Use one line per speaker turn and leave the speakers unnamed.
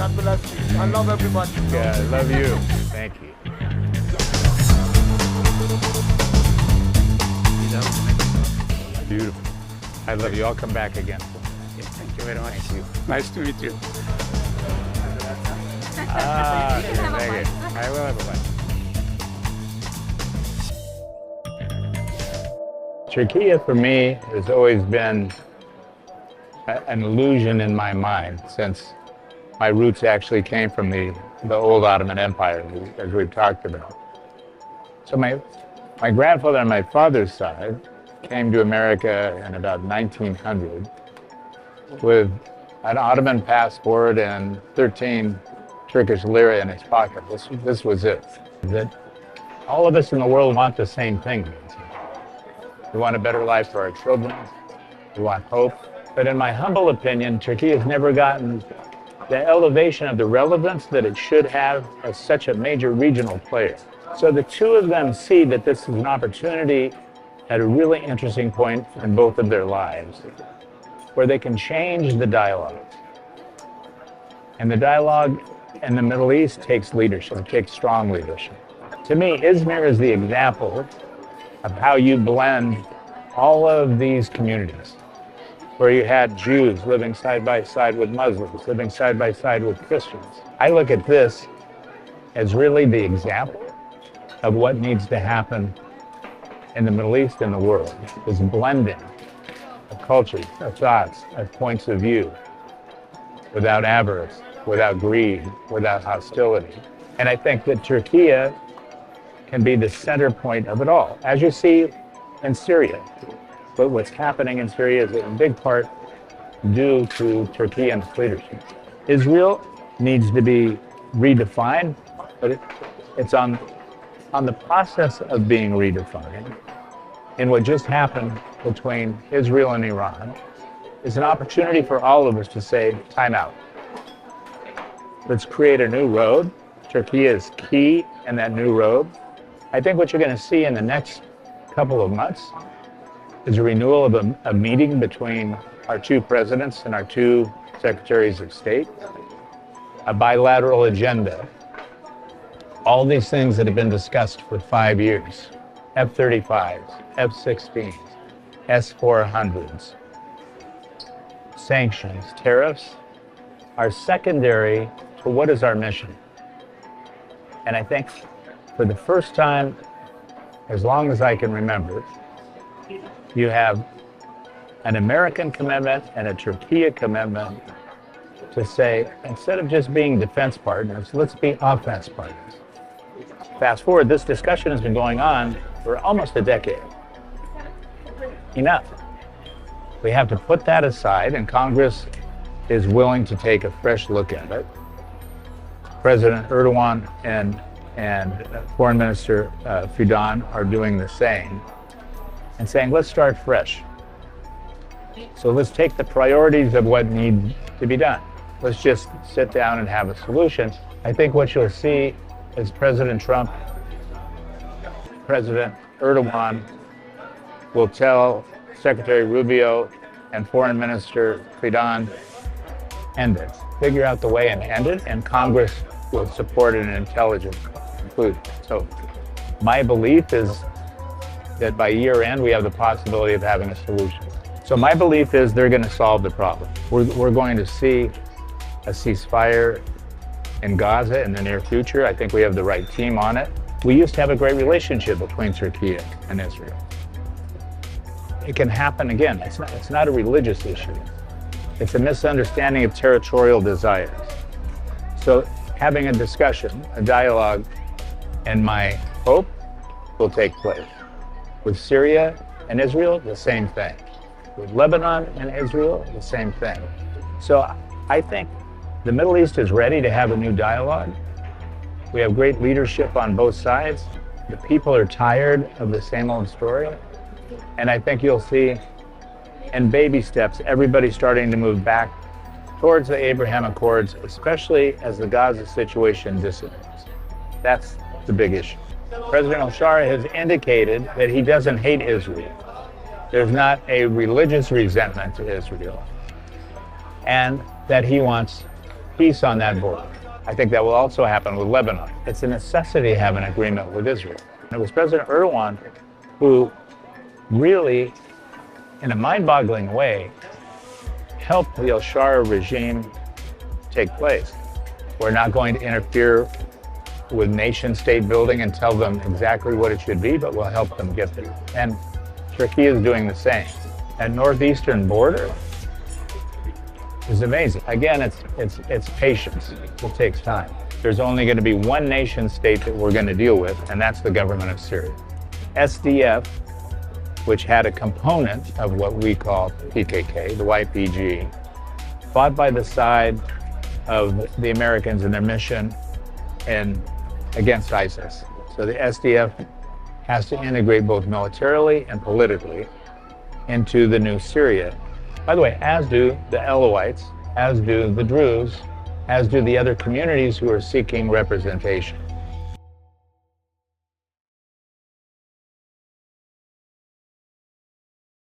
God bless you. I love everybody.
Yeah, I love you. Thank you. Beautiful. I love you. I'll come back again.
Yes, thank you very much. Nice to meet you.
Thank you. I will have a bite. Turkey for me has always been an illusion in my mind since my roots actually came from the old Ottoman Empire, as we've talked about. So my grandfather on my father's side came to America in about 1900 with an Ottoman passport and 13 Turkish lira in his pocket. This was it. That all of us in the world want the same thing. We want a better life for our children. We want hope. But in my humble opinion, Turkey has never gotten the elevation of the relevance that it should have as such a major regional player. So the two of them see that this is an opportunity at a really interesting point in both of their lives, where they can change the dialogue. And the dialogue in the Middle East takes leadership, takes strong leadership. To me, Izmir is the example of how you blend all of these communities, where you had Jews living side by side with Muslims, living side by side with Christians. I look at this as really the example of what needs to happen in the Middle East and the world, this blending of cultures, of thoughts, of points of view, without avarice, without greed, without hostility. And I think that Turkey can be the center point of it all, as you see in Syria. But what's happening in Syria is in big part due to Turkey and its leadership. Israel needs to be redefined, but it's on the process of being redefined. And what just happened between Israel and Iran is an opportunity for all of us to say, time out. Let's create a new road. Turkey is key in that new road. I think what you're going to see in the next couple of months is a renewal of a meeting between our two presidents and our two secretaries of state, a bilateral agenda. All these things that have been discussed for 5 years, F-35s, F-16s, S-400s, sanctions, tariffs, are secondary to what is our mission. And I think for the first time, as long as I can remember, you have an American commitment and a Turkey commitment to say, instead of just being defense partners, let's be offense partners. Fast forward, this discussion has been going on for almost a decade. Enough. We have to put that aside, and Congress is willing to take a fresh look at it. President Erdogan and Foreign Minister Fidan are doing the same and saying, let's start fresh. So let's take the priorities of what needs to be done. Let's just sit down and have a solution. I think what you'll see is President Trump, President Erdogan will tell Secretary Rubio and Foreign Minister Fidan, end it. Figure out the way and end it, and Congress will support an intelligent conclusion. So my belief is that by year end, we have the possibility of having a solution. So my belief is they're going to solve the problem. We're going to see a ceasefire in Gaza in the near future. I think we have the right team on it. We used to have a great relationship between Turkey and Israel. It can happen again. It's not a religious issue. It's a misunderstanding of territorial desires. So having a discussion, a dialogue, and my hope will take place. With Syria and Israel, the same thing. With Lebanon and Israel, the same thing. So I think the Middle East is ready to have a new dialogue. We have great leadership on both sides. The people are tired of the same old story. And I think you'll see, in baby steps, everybody starting to move back towards the Abraham Accords, especially as the Gaza situation dissipates. That's the big issue. President al-Shara has indicated that he doesn't hate Israel. There's not a religious resentment to Israel, and that he wants peace on that border. I think that will also happen with Lebanon. It's a necessity to have an agreement with Israel. It was President Erdogan who really, in a mind-boggling way, helped the al-Shara regime take place. We're not going to interfere with nation-state building and tell them exactly what it should be, but we'll help them get there. And Turkey is doing the same. That northeastern border is amazing. Again, it's patience. It takes time. There's only going to be one nation-state that we're going to deal with, and that's the government of Syria. SDF, which had a component of what we call PKK, the YPG, fought by the side of the Americans in their mission and against ISIS. So the SDF has to integrate both militarily and politically into the new Syria. By the way, as do the Alawites, as do the Druze, as do the other communities who are seeking representation.